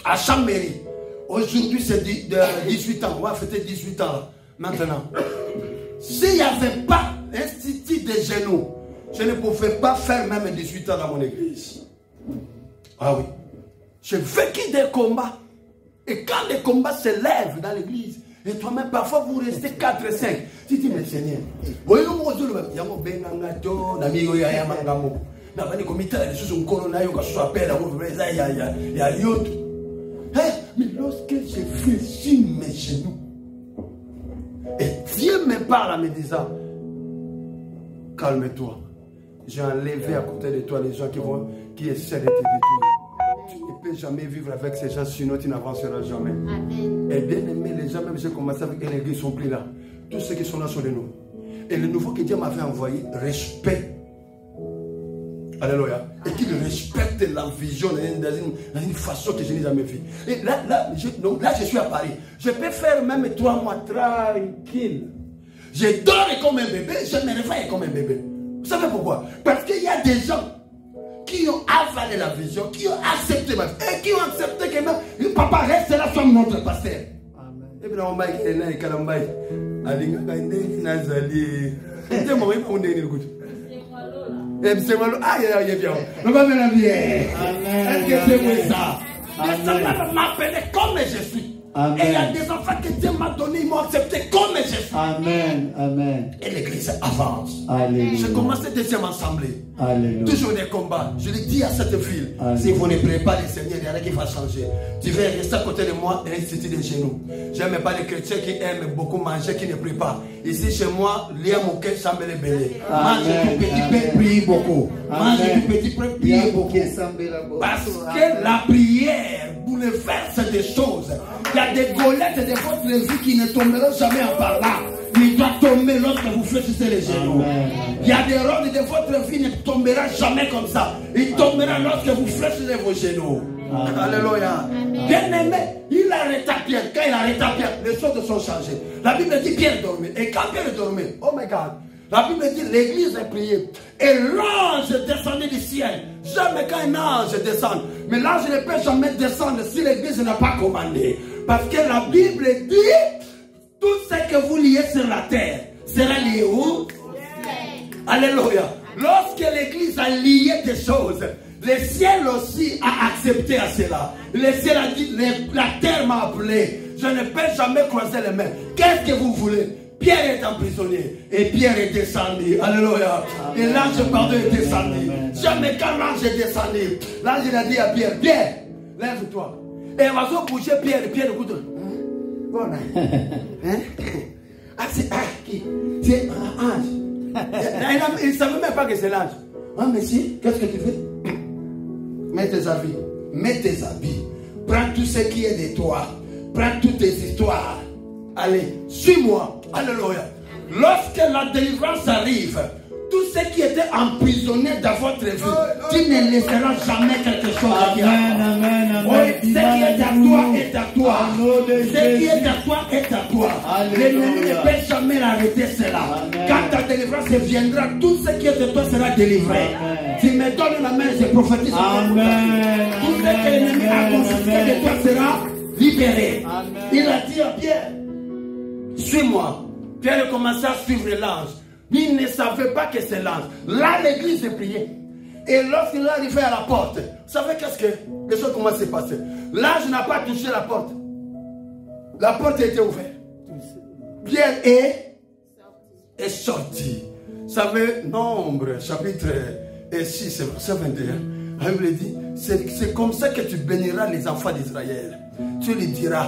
à Chambéry, aujourd'hui c'est 18 ans, on va fêter 18 ans maintenant. S'il n'y avait pas institut des genoux, je ne pouvais pas faire même 18 ans dans mon église. Ah oui. J'ai vécu des combats. Et quand les combats se lèvent dans l'église, et toi-même, parfois vous restez 4 et 5. Tu dis, mais Seigneur, mais lorsque j'ai fait sur mes genoux, et Dieu me parle en me disant, calme-toi. J'ai enlevé à côté de toi les gens qui essaient de te détruire. Tu ne peux jamais vivre avec ces gens, sinon tu n'avanceras jamais. Amen. Et bien aimé, les gens, même j'ai commencé avec eux, les gars sont pris là. Tous ceux qui sont là sont de nous. Et le nouveau que Dieu m'avait envoyé, respect. Alléluia. Et qu'il respecte la vision dans une façon que je n'ai jamais vue. Et là, je suis à Paris. Je peux faire même 3 mois tranquille. Je dors comme un bébé, je me réveille comme un bébé. Vous savez pourquoi? Parce qu'il y a des gens qui ont avalé la vision, qui ont accepté ma vie, et qui ont accepté que même papa reste là comme notre pasteur. Amen. Et puis on va dire que Kalambai, Alinga Nazali, et moi on est le goût. Et c'est moi aïe bien. On va mettre la vie. Amen. Est-ce que c'est moi ça? Mais ça va m'appeler comme je suis. Amen. Et il y a des enfants que Dieu m'a donné, ils m'ont accepté comme je suis. Amen. Amen. Et l'église avance. Alléluia. J'ai commencé deuxième assemblée. Alléluia. Toujours des combats. Je lui dis à cette ville, si vous ne priez pas le Seigneur, il y en a qui va changer. Tu vas rester à côté de moi et instituer des genoux. Je n'aime pas les chrétiens qui aiment beaucoup manger, qui ne prient pas. Ici chez moi, l'IA Mouké, ça me les belé. Mange tout petit peu, prie beaucoup. Mange tout petit peu, prie beaucoup. Parce que la prière bouleverse des choses. Il y a des golettes de votre vie qui ne tomberont jamais en parlant. Il doit tomber lorsque vous fléchissez les genoux. Il y a des rôles de votre vie qui ne tomberont jamais comme ça. Il tombera lorsque vous fléchissez vos genoux. Alléluia. Bien aimé, il arrêta Pierre. Quand il arrêta Pierre, les choses sont changées. La Bible dit Pierre dormait. Et quand Pierre dormait, oh my God, la Bible dit l'église est priée. Et l'ange descendait du ciel. Jamais quand un ange descend. Mais l'ange ne peut jamais descendre si l'église n'a pas commandé. Parce que la Bible dit tout ce que vous liez sur la terre sera lié où? Alléluia. Lorsque l'église a lié des choses, le ciel aussi a accepté à cela. Le ciel a dit, la terre m'a appelé. Je ne peux jamais croiser les mains. Qu'est-ce que vous voulez? Pierre est emprisonné et Pierre est descendu. Alléluia. Et l'ange pardon est descendu. Jamais quand l'ange est descendu, l'ange a dit à Pierre, Pierre, lève-toi. Et on va se bouger Pierre. Pierre écoute. Bon, hein? Ah, c'est qui? C'est un ange. Il ne savait même pas que c'est l'ange. Ah, mais si, qu'est-ce que tu fais? Mets tes habits. Mets tes habits. Prends tout ce qui est de toi. Prends toutes tes histoires. Allez, suis-moi. Alléluia. Lorsque la délivrance arrive, tout ce qui était emprisonné dans votre vie, tu ne laisseras jamais quelque chose à dire. Amen, amen. Oui, ce qui est à toi est à toi. Ce qui est à toi est à toi. L'ennemi ne peut jamais l'arrêter cela. Quand ta délivrance viendra, tout ce qui est de toi sera délivré. Tu me donnes la main, je prophétise. Amen. Tout ce que l'ennemi a confisqué de toi sera libéré. Il a dit à Pierre, suis-moi. Pierre a commencé à suivre l'ange. Il ne savait pas que c'est l'ange. Là, l'église est priée. Et lorsqu'il est arrivé à la porte, vous savez qu'est-ce que les choses commencent à se passer? L'ange n'a pas touché la porte. La porte était ouverte. Pierre est sorti. savez, Nombre, chapitre 6, verset 21, la Bible dit, c'est comme ça que tu béniras les enfants d'Israël. Tu lui diras,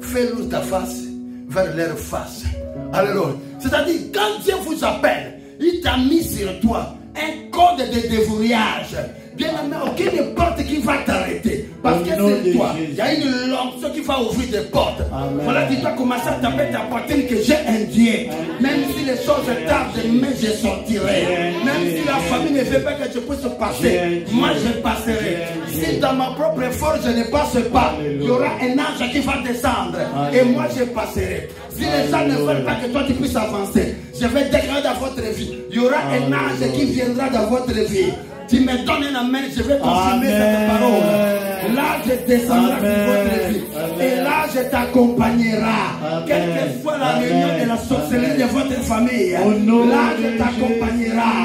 fais-nous ta face vers leur face. Alléluia. C'est-à-dire, quand Dieu vous appelle, il t'a mis sur toi un code de déverrouillage. Bien aimé, aucune porte qui va t'arrêter. Parce que c'est toi. Il y a une langue qui va ouvrir des portes. Amen. Voilà, tu dois commencer à taper ta poitrine que j'ai un Dieu. Même si les choses tardent, mais je sortirai. Même si la famille ne veut pas que je puisse passer, moi je passerai. Si dans ma propre force je ne passe pas, il y aura un ange qui va descendre. Et moi je passerai. Si les gens ne veulent pas que toi tu puisses avancer, je vais déclarer dans votre vie. Il y aura un ange qui viendra dans votre vie. Tu me donnes un amen, je vais confirmer cette parole. Là, je descendrai sur votre vie. Et là, je t'accompagnerai. Quelle que soit la réunion et la sorcellerie de votre famille. Là, je t'accompagnerai.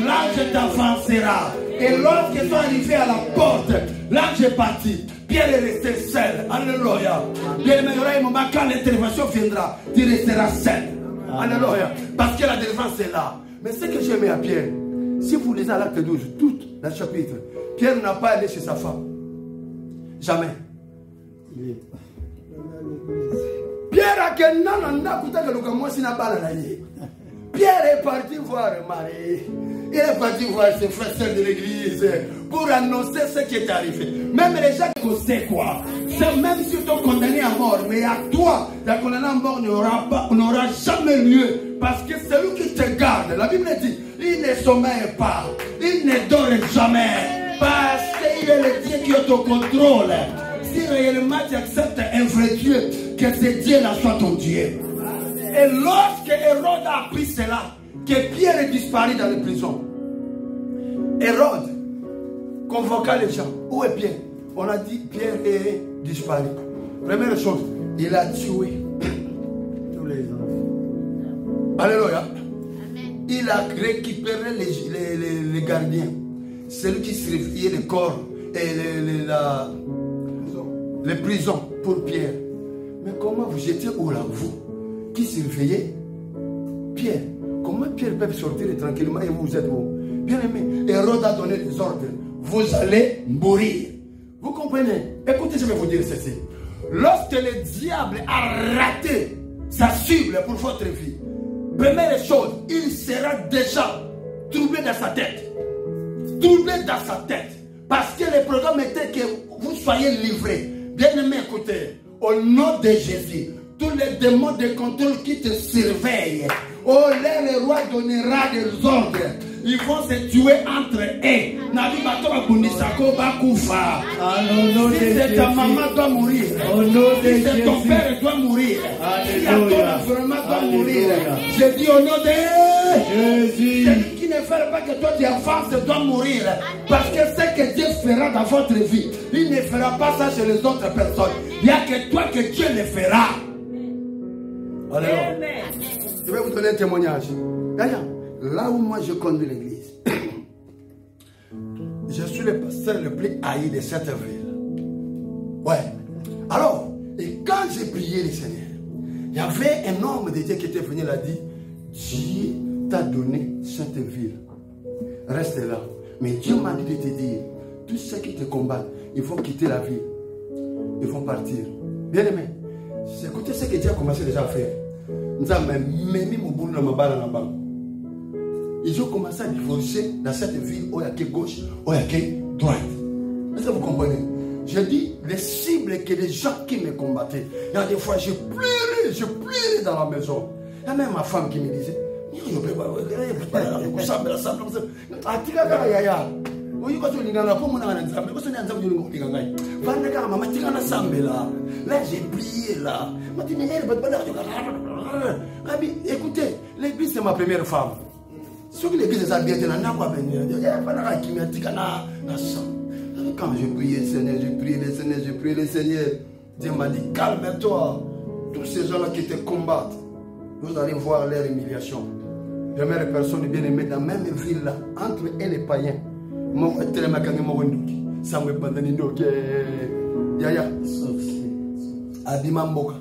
Là, je t'avancerai. Et lorsqu'ils sont arrivés à la porte, là, j'ai parti. Pierre est resté seul. Alléluia. Bien, il y aura un moment quand l'intervention viendra, tu resteras seul. Alléluia. Parce que la délivrance est là. Mais ce que j'aimais à Pierre, si vous lisez à l'acte 12, tout le chapitre, Pierre n'a pas allé chez sa femme. Jamais. Pierre a que Pierre est parti voir Marie. Il est parti voir ses frères de l'église pour annoncer ce qui est arrivé. Même les gens qui savent quoi. Même si tu es condamné à mort, mais à toi, la condamnation à mort n'aura jamais lieu. Parce que celui qui te garde, la Bible dit, il ne sommeille pas, il ne dort jamais. Parce qu'il est le Dieu qui est au contrôle. Si réellement tu acceptes un vrai Dieu, que ce Dieu-là soit ton Dieu. Et lorsque Hérode a appris cela, que Pierre est disparu dans les prisons, Hérode convoqua les gens. Où est Pierre? On a dit Pierre est disparu. Première chose, il a tué tous les enfants. Alléluia. Il a récupéré les gardiens. Celui qui surveillait le corps et les prisons pour Pierre. Mais comment vous étiez où là, vous qui surveillez Pierre? Comment Pierre peut sortir tranquillement et vous êtes où? Bien aimé, Hérode a donné des ordres. Vous allez mourir. Vous comprenez? Écoutez, je vais vous dire ceci. Lorsque le diable a raté sa cible pour votre vie, première chose, il sera déjà troublé dans sa tête. Troublé dans sa tête. Parce que le programme était que vous soyez livrés. Bien aimé, écoutez, au nom de Jésus, tous les démons de contrôle qui te surveillent, oh, le roi donnera des ordres. Ils vont se tuer entre eux. Si ta maman doit mourir, si ton père doit mourir, si ton environnement doit mourir, je dis au nom de Jésus. Celui qui ne fera pas que toi tu avances doit mourir. Parce que ce que Dieu fera dans votre vie, il ne fera pas ça chez les autres personnes. Il n'y a que toi que Dieu le fera. Alléluia. Je vais vous donner un témoignage. Là où moi je conduis l'église, je suis le pasteur le plus haï de cette ville. Ouais. Alors, et quand j'ai prié le Seigneur, il y avait un homme de Dieu qui était venu, il a dit, Dieu t'a donné cette ville. Reste là. Mais Dieu m'a dit de te dire, tous ceux qui te combattent, ils vont quitter la ville. Ils vont partir. Bien aimé, écoutez ce que Dieu a commencé déjà à faire. Nous avons mis mon boulot dans ma balle en bas. Ils ont commencé à divorcer dans cette ville où il y a que gauche, où il y a que droite. Est-ce que vous comprenez? Je dis les cibles que les gens qui me combattaient. Il y a des fois, je pleurais dans la maison. Il y a même ma femme qui me disait, là j'ai prié là. Écoutez, l'église c'est ma première femme. Ce que l'église a bien dit, quand j'ai prié le Seigneur, j'ai prié le Seigneur, Dieu m'a dit calme-toi. Tous ces gens-là qui te combattent, vous allez voir leur humiliation. Première personne bien aimée dans la même ville là, entre eux et les païens. Moi, je suis ça me bandani ndoke yaya adimamboka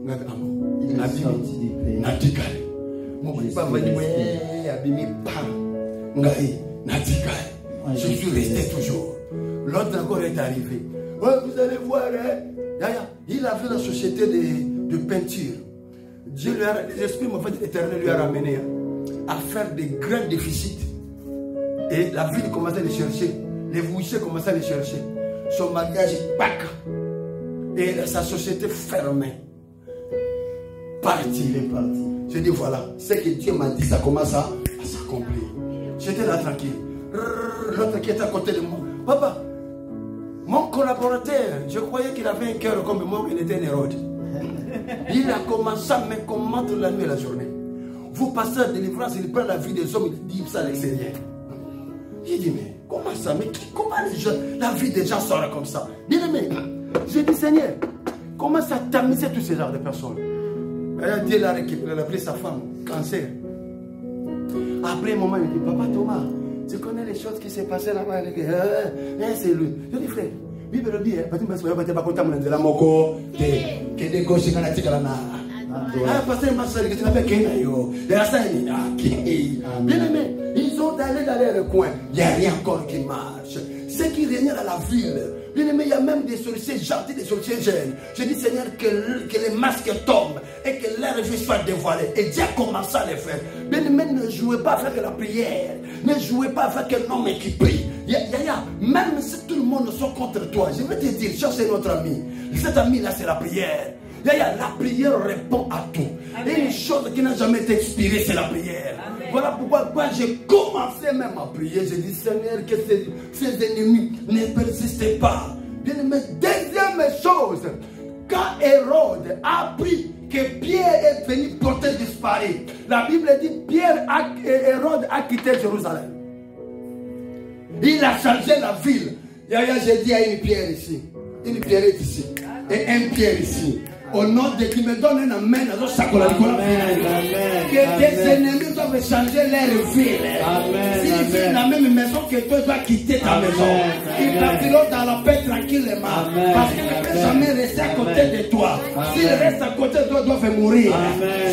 ngakamo natikale mo pas venir Ngai abimi pan. Ngai natikai. Je suis resté toujours. L'autre encore est arrivé. Ouais, vous allez voir, hein? Il a fait la société de peinture. Dieu lui a, l'esprit éternel lui a ramené à faire des grands déficits. Et la ville commençait à les chercher. Les bouchers commençaient à les chercher. Son mariage est pack. Et sa société fermée. Parti. Il est parti. Je dis voilà, ce que Dieu m'a dit, ça commence à s'accomplir. J'étais là tranquille. L'autre qui était à côté de moi. Papa, mon collaborateur, je croyais qu'il avait un cœur comme moi, il était un Hérode. Il a commencé à me combattre la nuit et la journée. Vous passez à délivrance, il prend la vie des hommes, il dit ça à l'extérieur. J'ai dit, mais comment ça? Mais comment la vie des gens sera comme ça? Bien aimé, j'ai dit, Seigneur, comment ça tamiser tous ces genres de personnes? Dieu l'a récupéré, il a pris sa femme, cancer. Après un moment, il dit, Papa Thomas, tu connais les choses qui s'est passées là-bas? C'est lui. Je dis, frère, Bible dit, bien aimé, ils ont allé dans leur coin. Il n'y a rien encore qui marche. Ce qui règne dans la ville. Bien aimé, il y a même des sorciers gentils, des sorciers jeunes. Je dis, Seigneur, que les masques tombent et que leur vie soit dévoilée. Et Dieu a commencé à les faire. Bien aimé, ne jouez pas avec la prière. Ne jouez pas avec un homme qui prie. Même si tout le monde sont contre toi, je vais te dire, cherche notre ami. Cet ami-là, c'est la prière. La prière répond à tout. Amen. Et une chose qui n'a jamais été inspirée, c'est la prière. Amen. Voilà pourquoi quand j'ai commencé même à prier, j'ai dit, Seigneur, que ces ennemis ne persistent pas. Bien aimé, deuxième chose, quand Hérode a appris que Pierre est venu porter disparu, la Bible dit, Hérode a quitté Jérusalem. Il a changé la ville. J'ai dit, il y a une pierre ici. Une pierre est ici. Et un pierre ici. Au nom de qui me donne un amen. Que tes ennemis doivent changer leur ville. S'ils vivent dans la même maison que toi, tu dois quitter ta maison. Ils partiront dans la paix tranquillement. Parce qu'ils ne peuvent jamais rester à côté de toi. S'ils restent à côté de toi, ils doivent mourir.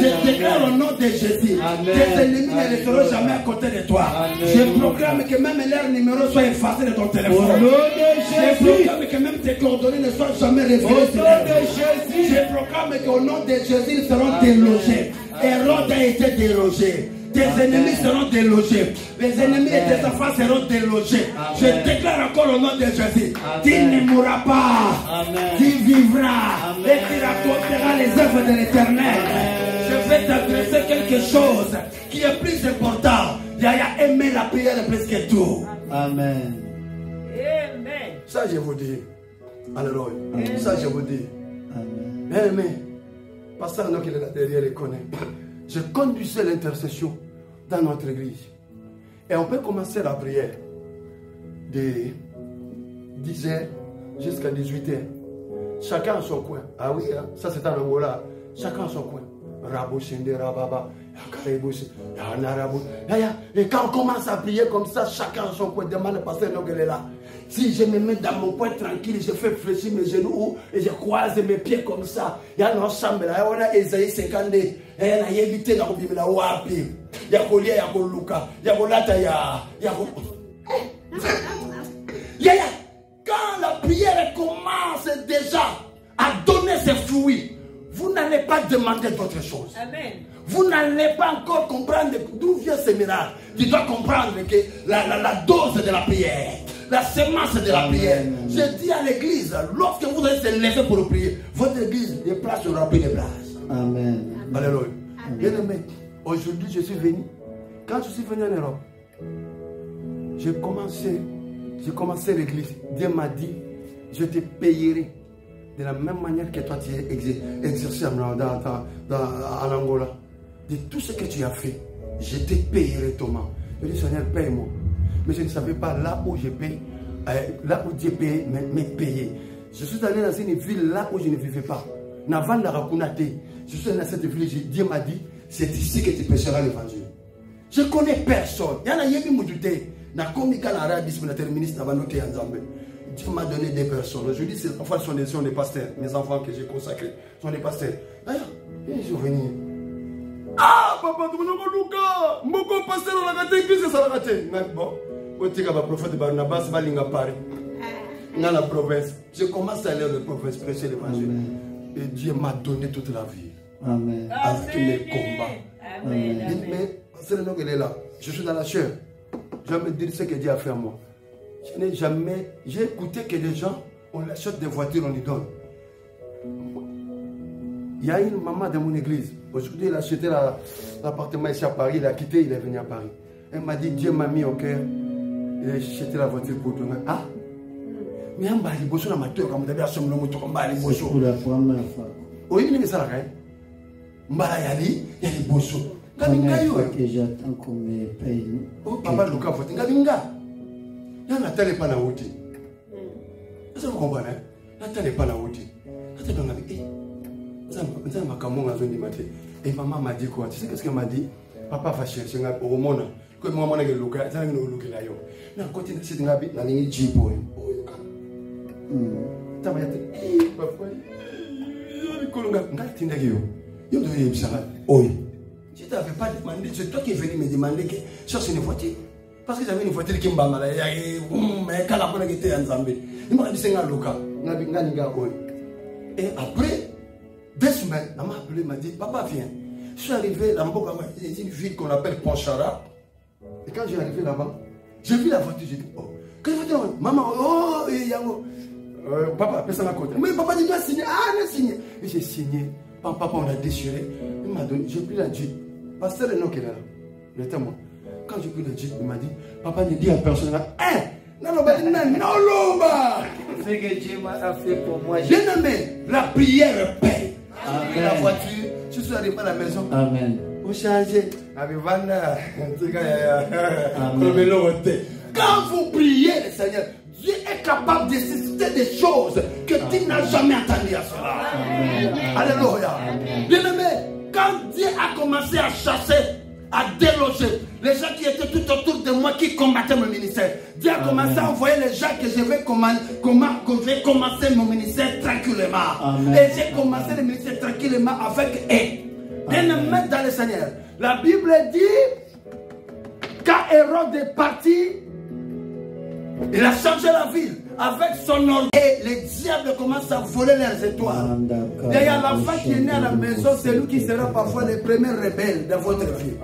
Je déclare au nom de Jésus. Tes ennemis ne resteront jamais à côté de toi. Je proclame que même leur numéro soit effacé de ton téléphone. Je proclame que même tes coordonnées ne soient jamais révélées. Je proclame qu'au nom de Jésus, ils seront délogés. Hérode a été délogé. Tes ennemis seront délogés. Les ennemis de tes enfants seront délogés. Je déclare encore au nom de Jésus. Tu ne mourras pas. Tu vivras. Et tu raconteras les œuvres de l'Éternel. Je vais t'adresser quelque chose qui est plus important. Yaya aimer la prière plus que tout. Amen. Amen. Ça, je vous dis. Alléluia. Ça, je vous dis. Mais, pasteur qui est là derrière les connaît. Je conduisais l'intercession dans notre église. Et on peut commencer la prière de 10h jusqu'à 18h. Chacun à son coin. Ah oui, hein? Ça c'est en Angola. Chacun à son coin. Rabo Shende Rababa. Et quand on commence à prier comme ça, chacun à son coin, demande le pasteur qu'elle est là. Si je me mets dans mon coin tranquille, je fais fléchir mes genoux et je croise mes pieds comme ça. Il y a une chambre là, on a Esaïe 50. Et on a évité la Bible là, wapi. Il y a Kolia, il y a Luka, il y a Bolata, il y a quand la prière commence déjà à donner ses fruits, vous n'allez pas demander d'autre chose. Amen. Vous n'allez pas encore comprendre d'où vient ce miracle. Tu dois comprendre que la dose de la prière, la semence de la prière. Je dis à l'église, lorsque vous allez se lever pour prier, votre église, les places seront remplies de places. Amen. Alléluia. Bien aimé, aujourd'hui je suis venu. Quand je suis venu en Europe, j'ai commencé l'église. Dieu m'a dit, je te payerai de la même manière que toi tu es exercé en Angola. De tout ce que tu as fait, je te payerai Thomas. Je dis, Seigneur, paye-moi. Mais je ne savais pas là où je paye, là où Dieu paye, me payer. Je suis allé dans une ville là où je ne vivais pas. Navan Narakunate. Je suis allé dans cette ville, Dieu m'a dit, c'est ici que tu prêcheras l'évangile. Je ne connais personne. Il y en a qui m'ont douté. Dieu m'a donné des personnes. Je dis, ces enfants sont des pasteurs. Mes enfants que j'ai consacrés sont des pasteurs. D'ailleurs, ils sont venus. Ah, papa, tu m'as Luka. Moko passer dans la gâte, église, ça la gâte. Bon, au tika ba prophète Barnabas, Balinga Paris. Dans la province. Je commence à lire le prophète, prêcher l'évangile. Et Dieu m'a donné toute la vie. Amen. Avec mes combats. Amen. Mais c'est le nom qu'elle est là. Je suis dans la chair. Je vais me dire ce que Dieu a fait à moi. Je n'ai jamais. J'ai écouté que les gens, on achète des voitures, on les donne. Il y a une maman dans mon église. Aujourd'hui, il a acheté l'appartement ici à Paris. Il a quitté, il est venu à Paris. Elle m'a dit, Dieu m'a mis au cœur. Il a acheté la voiture pour toi. Ah! Mais on va aller bosser dans ma tête comme d'habitude. On va aller bosser. Pour la première fois. Oui, mais ça, là, on va aller bosser. Première fois que j'attends qu'on me paye. Oh, papa, Luka, faut que tu il n'y a pas la route. Ça vous comprenez? Il n'y a pas la route. Et maman m'a dit quoi? Tu sais qu'est-ce qu'elle m'a dit? Papa va chercher un peu au monde. Que moi, je vais Luka, je vais Luka là. Mais quand tu sais, tu vas bien, tu vas bien. Tu vas bien. Papa, tu vas bien. Je ne t'avais pas demandé, c'est toi qui es venu me demander que cherche une voiture. Parce que j'avais une voiture qui m'a mal. Mais quand la bonne était en Zambie, il m'a dit c'est un Luka. Et après 2 semaines, elle m'a appelé, elle m'a dit papa viens. Je suis arrivé dans une ville qu'on appelle Ponchara. Et quand j'ai arrivé là-bas, j'ai vu la voiture, j'ai dit oh, quelle voiture? Maman, oh, papa, appelle ça ma côté. Mais papa dit tu as signé. Ah, on a signé. Et j'ai signé. Papa, on a déchiré. Il m'a donné, j'ai pris la Jeep. Pasteur le nom qu'il est là. Le témoin. Quand j'ai pris la Jeep, il m'a dit, papa ne dit à personne là, hein? Non, Ce que Dieu m'a fait pour moi. Bien aimé, la prière paye. Amen. La voiture, je suis arrivé à la maison. Amen. Vous changez. Quand vous priez le Seigneur, Dieu est capable de susciter des choses que tu n'as jamais entendues à cela. Amen. Alléluia. Bien aimé, quand Dieu a commencé à chasser, à déloger les gens qui étaient tout autour de moi qui combattaient mon ministère, Dieu a commencé à envoyer les gens que je vais commencer mon ministère tranquillement. Amen. Et j'ai commencé le ministère tranquillement avec eux. Bien aimé dans le Seigneur. La Bible dit, quand Hérode est parti, il a changé la ville avec son ordre. Et les diables commencent à voler leurs étoiles. D'ailleurs, l'enfant qui est né à la maison, c'est lui qui sera parfois le premier rebelle dans votre vie.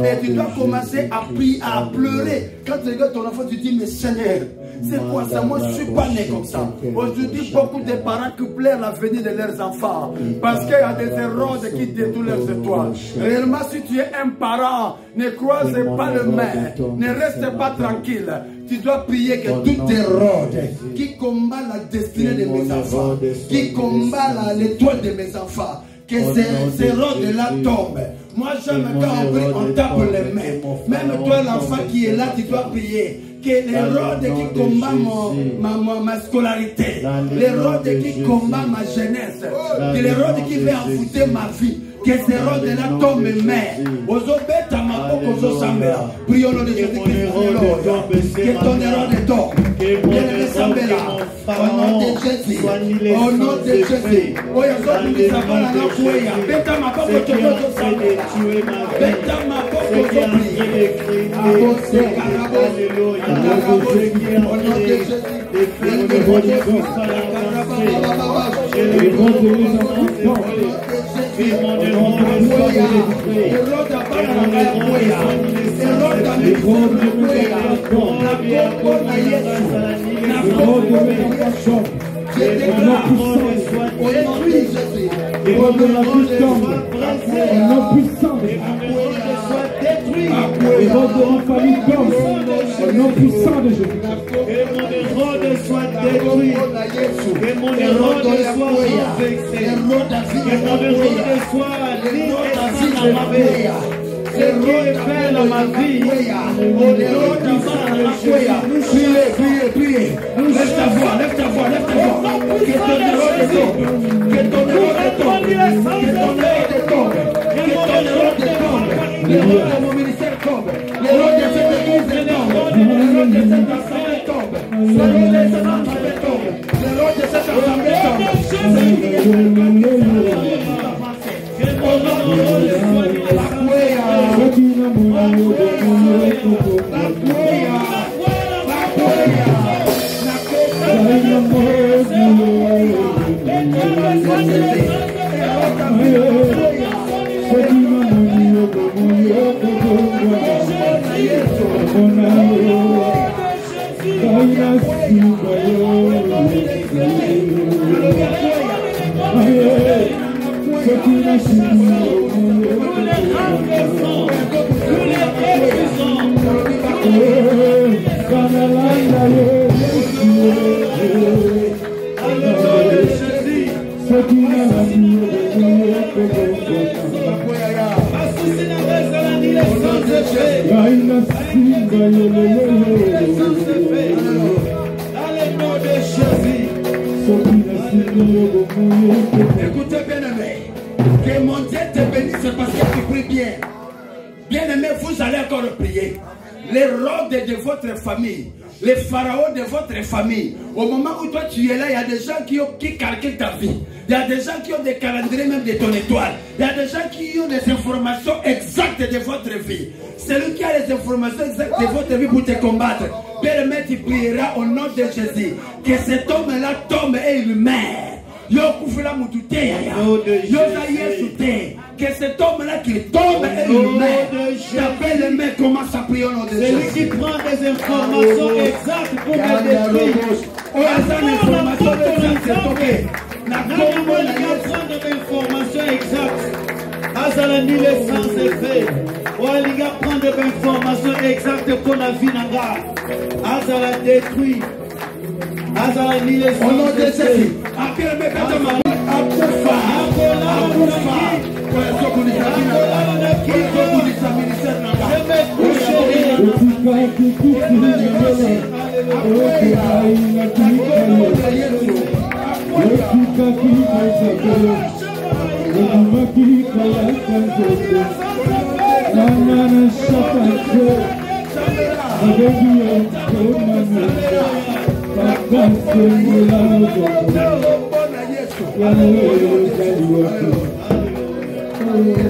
Et tu dois commencer à prier, à pleurer. Quand tu regardes ton enfant, tu dis, mais Seigneur, c'est quoi ça? Moi, je ne suis pas né comme ça. Aujourd'hui, beaucoup de parents qui pleurent l'avenir de leurs enfants. Parce qu'il y a des Hérodes qui détruisent leurs étoiles. Réellement, si tu es un parent, ne croise pas le main. Ne reste pas tranquille. Tu dois prier que tout Hérode qui combat la destinée de mes enfants, qui combat l'étoile de mes enfants, que ces Hérode-là tombent. Moi, j'aime quand on tape les mains. Même toi, l'enfant qui est là, tu dois prier. Que l'Hérode qui combat ma scolarité, l'Hérode qui combat ma jeunesse, que l'Hérode qui veut envoûter ma vie, que ces Hérodes-là tombent mes mains. Prions le nom de Jésus-Christ. Que ton Hérode tombe. Bien-aimé Sambela, au nom de Jésus, au nom de Jésus. Écoutez bien aimé, que mon Dieu te bénisse parce que tu pries bien. Bien aimé, vous allez encore prier. Les rois de votre famille, les pharaons de votre famille, au moment où toi tu es là, il y a des gens qui calculent ta vie. Il y a des gens qui ont des calendriers même de ton étoile. Il y a des gens qui ont des informations exactes de votre vie. Celui qui a les informations exactes de votre vie pour te combattre, Père, tu prieras au nom de Jésus. Que cet homme-là tombe et il meurt. Yo kufula mutute yaya. Yo zaïe. Que cet homme-là qui tombe et il meurt. J'appelle les mecs, commence à prier au nom de Jésus. Celui qui prend des informations exactes pour me détruire. On a des informations exactes. Prendre des informations exactes. Azalani le sens est fait. Oualiga prend des informations exactes pour la vie nanga. Azala détruit. Azalani le sens est fait. Oh,